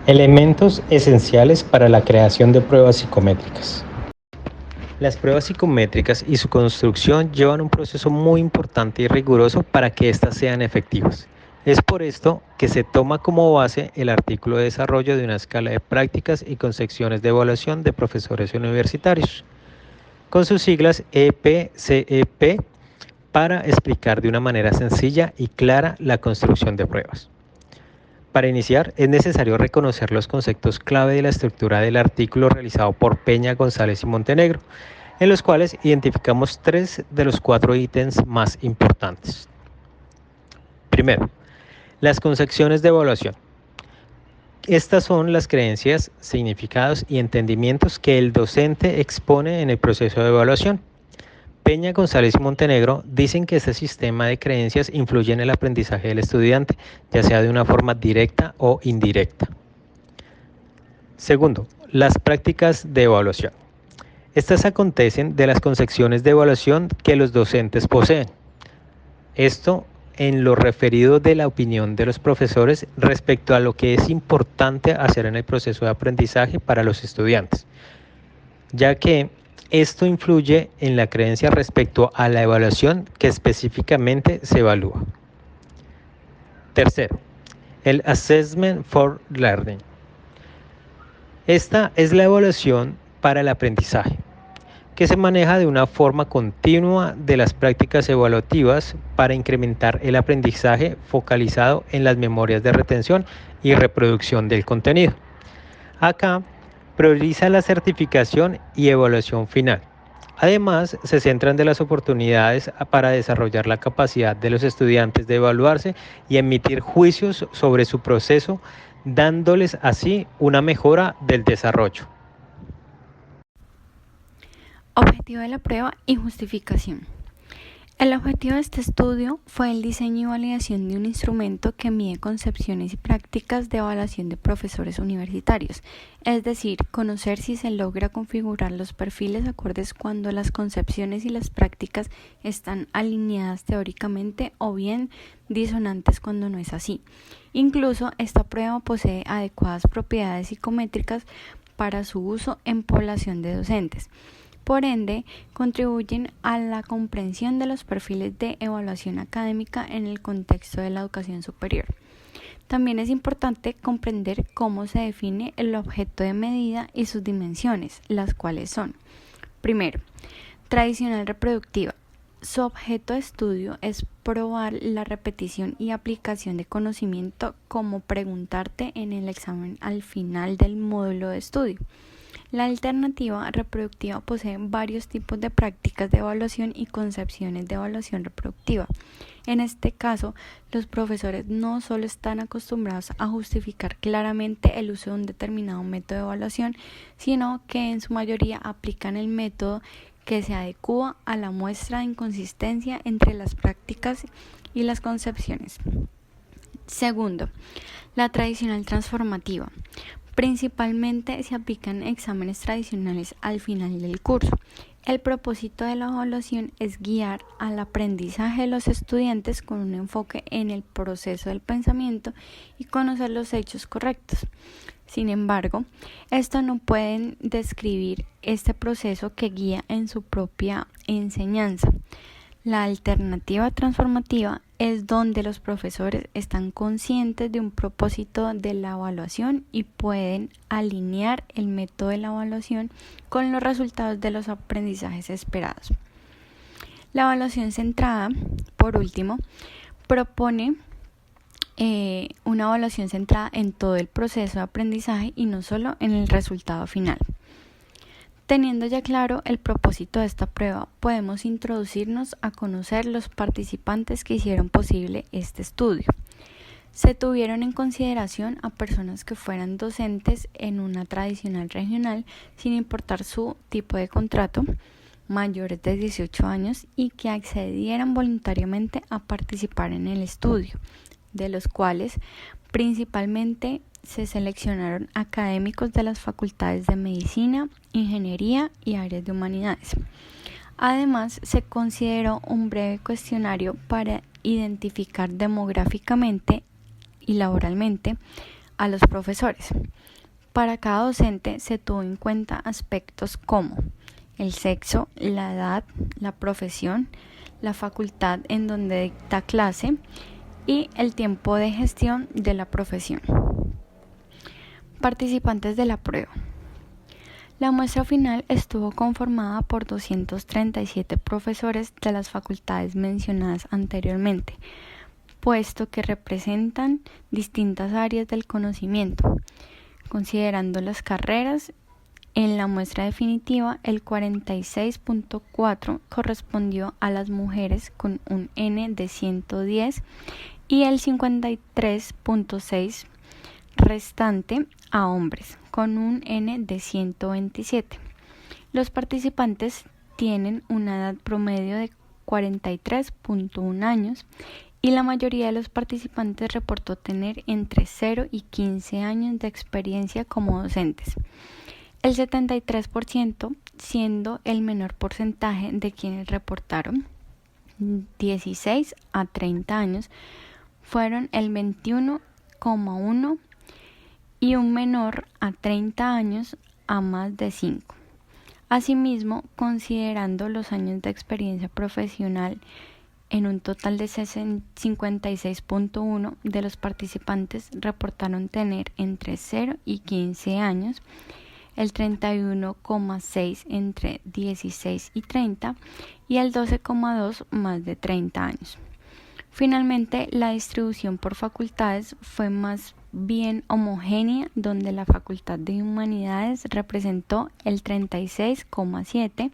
Elementos esenciales para la creación de pruebas psicométricas. Las pruebas psicométricas y su construcción llevan un proceso muy importante y riguroso para que éstas sean efectivas. Es por esto que se toma como base el artículo de desarrollo de una escala de prácticas y concepciones de evaluación de profesores universitarios, con sus siglas EPCEP, para explicar de una manera sencilla y clara la construcción de pruebas. Para iniciar, es necesario reconocer los conceptos clave de la estructura del artículo realizado por Peña, González y Montenegro, en los cuales identificamos 3 de los 4 ítems más importantes. Primero, las concepciones de evaluación. Estas son las creencias, significados y entendimientos que el docente expone en el proceso de evaluación. Peña, González y Montenegro dicen que este sistema de creencias influye en el aprendizaje del estudiante, ya sea de una forma directa o indirecta. Segundo, las prácticas de evaluación. Estas acontecen de las concepciones de evaluación que los docentes poseen. Esto en lo referido de la opinión de los profesores respecto a lo que es importante hacer en el proceso de aprendizaje para los estudiantes, ya que esto influye en la creencia respecto a la evaluación que específicamente se evalúa. Tercero, el Assessment for Learning. Esta es la evaluación para el aprendizaje, que se maneja de una forma continua de las prácticas evaluativas para incrementar el aprendizaje focalizado en las memorias de retención y reproducción del contenido. Acá prioriza la certificación y evaluación final. Además, se centran de las oportunidades para desarrollar la capacidad de los estudiantes de evaluarse y emitir juicios sobre su proceso, dándoles así una mejora del desarrollo. Objetivo de la prueba y justificación. El objetivo de este estudio fue el diseño y validación de un instrumento que mide concepciones y prácticas de evaluación de profesores universitarios, es decir, conocer si se logra configurar los perfiles acordes cuando las concepciones y las prácticas están alineadas teóricamente o bien disonantes cuando no es así. Incluso esta prueba posee adecuadas propiedades psicométricas para su uso en población de docentes. Por ende, contribuyen a la comprensión de los perfiles de evaluación académica en el contexto de la educación superior. También es importante comprender cómo se define el objeto de medida y sus dimensiones, las cuales son: primero, tradicional reproductiva. Su objeto de estudio es probar la repetición y aplicación de conocimiento, como preguntarte en el examen al final del módulo de estudio. La alternativa reproductiva posee varios tipos de prácticas de evaluación y concepciones de evaluación reproductiva. En este caso, los profesores no solo están acostumbrados a justificar claramente el uso de un determinado método de evaluación, sino que en su mayoría aplican el método que se adecúa a la muestra de inconsistencia entre las prácticas y las concepciones. Segundo, la tradicional transformativa. Principalmente se aplican exámenes tradicionales al final del curso. El propósito de la evaluación es guiar al aprendizaje de los estudiantes con un enfoque en el proceso del pensamiento y conocer los hechos correctos. Sin embargo, estos no pueden describir este proceso que guía en su propia enseñanza. La alternativa transformativa es donde los profesores están conscientes de un propósito de la evaluación y pueden alinear el método de la evaluación con los resultados de los aprendizajes esperados. La evaluación centrada, por último, propone una evaluación centrada en todo el proceso de aprendizaje y no solo en el resultado final. Teniendo ya claro el propósito de esta prueba, podemos introducirnos a conocer los participantes que hicieron posible este estudio. Se tuvieron en consideración a personas que fueran docentes en una tradicional regional, sin importar su tipo de contrato, mayores de 18 años y que accedieran voluntariamente a participar en el estudio, de los cuales principalmente se seleccionaron académicos de las facultades de Medicina, Ingeniería y áreas de Humanidades. Además, se consideró un breve cuestionario para identificar demográficamente y laboralmente a los profesores. Para cada docente se tuvo en cuenta aspectos como el sexo, la edad, la profesión, la facultad en donde dicta clase y el tiempo de gestión de la profesión. Participantes de la prueba. La muestra final estuvo conformada por 237 profesores de las facultades mencionadas anteriormente, puesto que representan distintas áreas del conocimiento. Considerando las carreras, en la muestra definitiva el 46.4 correspondió a las mujeres con un N de 110 y el 53.6 restante a hombres con un N de 127. Los participantes tienen una edad promedio de 43.1 años y la mayoría de los participantes reportó tener entre 0 y 15 años de experiencia como docentes. El 73% siendo el menor porcentaje de quienes reportaron 16 a 30 años fueron el 21,1 y un menor a 30 años a más de 5. Asimismo, considerando los años de experiencia profesional, en un total de 56.1 de los participantes reportaron tener entre 0 y 15 años, el 31,6 entre 16 y 30 y el 12,2 más de 30 años. Finalmente, la distribución por facultades fue más bien homogénea, donde la Facultad de Humanidades representó el 36,7,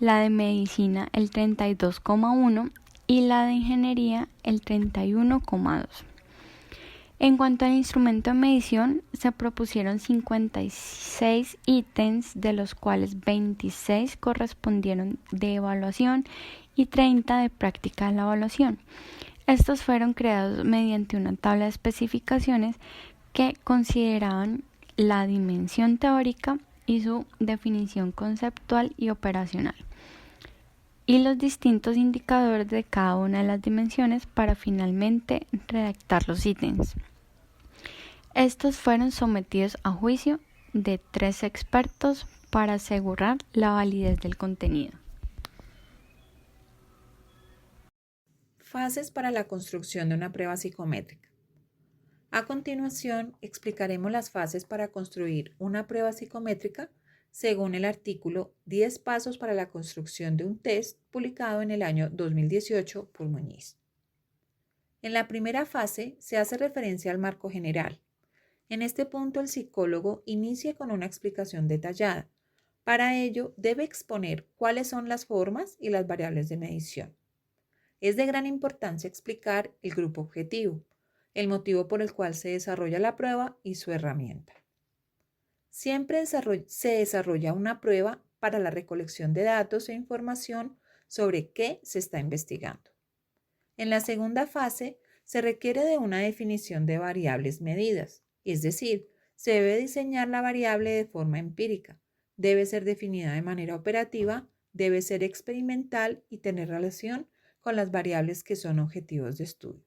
la de Medicina el 32,1 y la de Ingeniería el 31,2. En cuanto al instrumento de medición, se propusieron 56 ítems, de los cuales 26 correspondieron de evaluación y 30 de práctica de la evaluación. Estos fueron creados mediante una tabla de especificaciones que consideraban la dimensión teórica y su definición conceptual y operacional, y los distintos indicadores de cada una de las dimensiones para finalmente redactar los ítems. Estos fueron sometidos a juicio de 3 expertos para asegurar la validez del contenido. Fases para la construcción de una prueba psicométrica. A continuación, explicaremos las fases para construir una prueba psicométrica según el artículo 10 pasos para la construcción de un test publicado en el año 2018 por Muñiz. En la primera fase se hace referencia al marco general. En este punto el psicólogo inicia con una explicación detallada. Para ello debe exponer cuáles son las formas y las variables de medición. Es de gran importancia explicar el grupo objetivo, el motivo por el cual se desarrolla la prueba y su herramienta. Siempre se desarrolla una prueba para la recolección de datos e información sobre qué se está investigando. En la segunda fase se requiere de una definición de variables medidas, es decir, se debe diseñar la variable de forma empírica, debe ser definida de manera operativa, debe ser experimental y tener relación con las variables que son objetivos de estudio.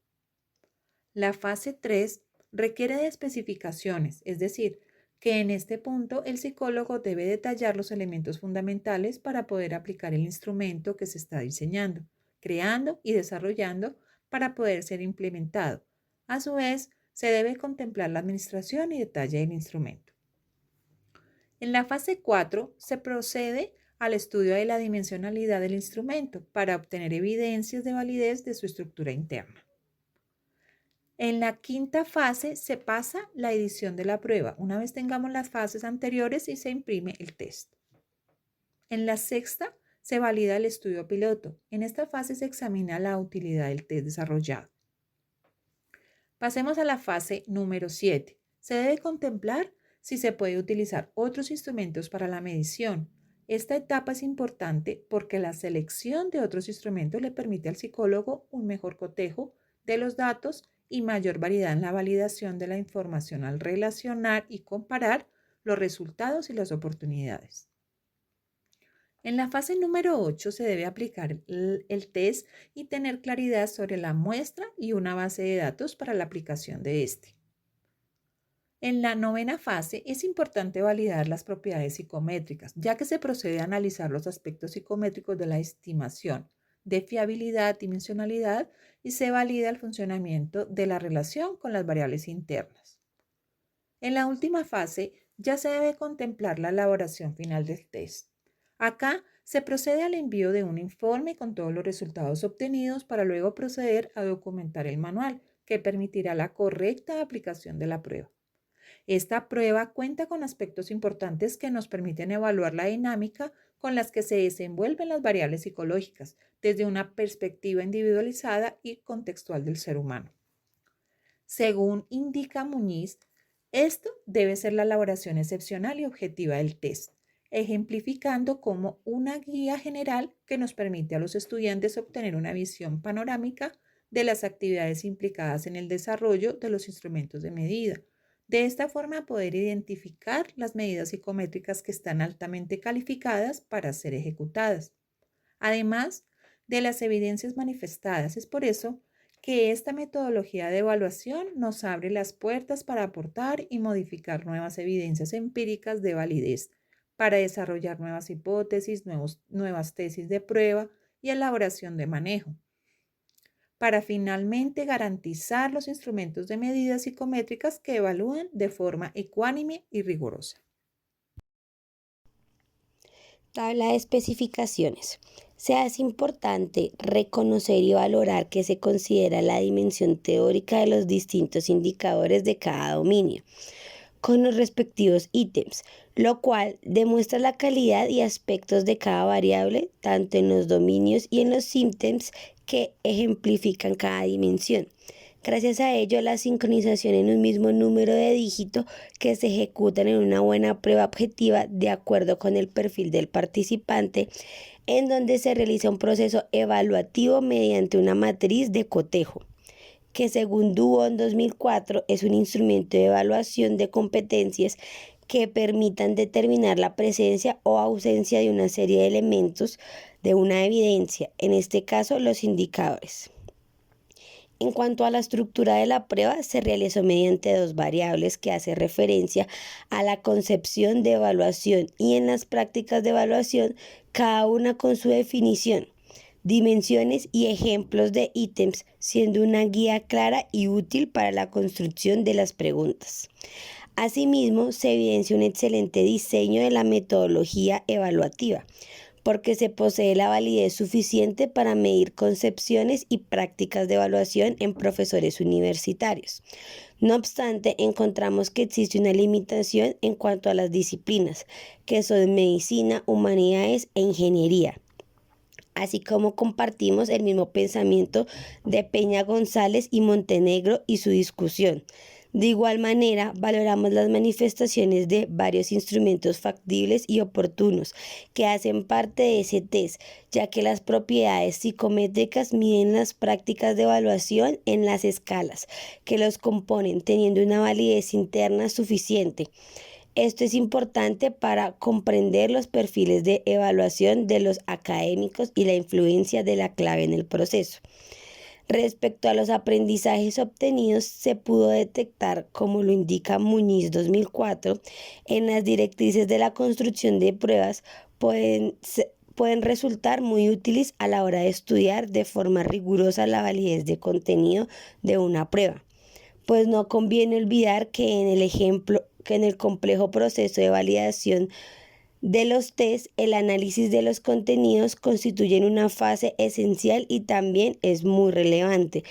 La fase 3 requiere de especificaciones, es decir, que en este punto el psicólogo debe detallar los elementos fundamentales para poder aplicar el instrumento que se está diseñando, creando y desarrollando para poder ser implementado. A su vez, se debe contemplar la administración y detalle del instrumento. En la fase 4 se procede al estudio de la dimensionalidad del instrumento para obtener evidencias de validez de su estructura interna. En la quinta fase se pasa la edición de la prueba, una vez tengamos las fases anteriores y se imprime el test. En la sexta se valida el estudio piloto. En esta fase se examina la utilidad del test desarrollado. Pasemos a la fase número 7. Se debe contemplar si se puede utilizar otros instrumentos para la medición. Esta etapa es importante porque la selección de otros instrumentos le permite al psicólogo un mejor cotejo de los datos y mayor variedad en la validación de la información al relacionar y comparar los resultados y las oportunidades. En la fase número 8 se debe aplicar el test y tener claridad sobre la muestra y una base de datos para la aplicación de este. En la novena fase es importante validar las propiedades psicométricas, ya que se procede a analizar los aspectos psicométricos de la estimación de fiabilidad, dimensionalidad y se valida el funcionamiento de la relación con las variables internas. En la última fase ya se debe contemplar la elaboración final del test. Acá se procede al envío de un informe con todos los resultados obtenidos para luego proceder a documentar el manual, que permitirá la correcta aplicación de la prueba. Esta prueba cuenta con aspectos importantes que nos permiten evaluar la dinámica con las que se desenvuelven las variables psicológicas desde una perspectiva individualizada y contextual del ser humano. Según indica Muñiz, esto debe ser la elaboración excepcional y objetiva del test, ejemplificando como una guía general que nos permite a los estudiantes obtener una visión panorámica de las actividades implicadas en el desarrollo de los instrumentos de medida. De esta forma, poder identificar las medidas psicométricas que están altamente calificadas para ser ejecutadas. Además de las evidencias manifestadas, es por eso que esta metodología de evaluación nos abre las puertas para aportar y modificar nuevas evidencias empíricas de validez, para desarrollar nuevas hipótesis, nuevas tesis de prueba y elaboración de manejo, para finalmente garantizar los instrumentos de medidas psicométricas que evalúen de forma ecuánime y rigurosa. Tabla de especificaciones. Se hace importante reconocer y valorar que se considera la dimensión teórica de los distintos indicadores de cada dominio, con los respectivos ítems, lo cual demuestra la calidad y aspectos de cada variable, tanto en los dominios y en los ítems que ejemplifican cada dimensión. Gracias a ello, la sincronización en un mismo número de dígito que se ejecutan en una buena prueba objetiva de acuerdo con el perfil del participante, en donde se realiza un proceso evaluativo mediante una matriz de cotejo, que según Duo en 2004 es un instrumento de evaluación de competencias que permitan determinar la presencia o ausencia de una serie de elementos de una evidencia, en este caso los indicadores. En cuanto a la estructura de la prueba, se realizó mediante dos variables que hace referencia a la concepción de evaluación y en las prácticas de evaluación, cada una con su definición, dimensiones y ejemplos de ítems, siendo una guía clara y útil para la construcción de las preguntas. Asimismo, se evidencia un excelente diseño de la metodología evaluativa, porque se posee la validez suficiente para medir concepciones y prácticas de evaluación en profesores universitarios. No obstante, encontramos que existe una limitación en cuanto a las disciplinas, que son medicina, humanidades e ingeniería, así como compartimos el mismo pensamiento de Peña González y Montenegro y su discusión. De igual manera, valoramos las manifestaciones de varios instrumentos factibles y oportunos que hacen parte de ese test, ya que las propiedades psicométricas miden las prácticas de evaluación en las escalas que los componen, teniendo una validez interna suficiente. Esto es importante para comprender los perfiles de evaluación de los académicos y la influencia de la clave en el proceso. Respecto a los aprendizajes obtenidos, se pudo detectar, como lo indica Muñiz 2004, en las directrices de la construcción de pruebas pueden resultar muy útiles a la hora de estudiar de forma rigurosa la validez de contenido de una prueba, pues no conviene olvidar que en el complejo proceso de validación de los test, el análisis de los contenidos constituye una fase esencial y también es muy relevante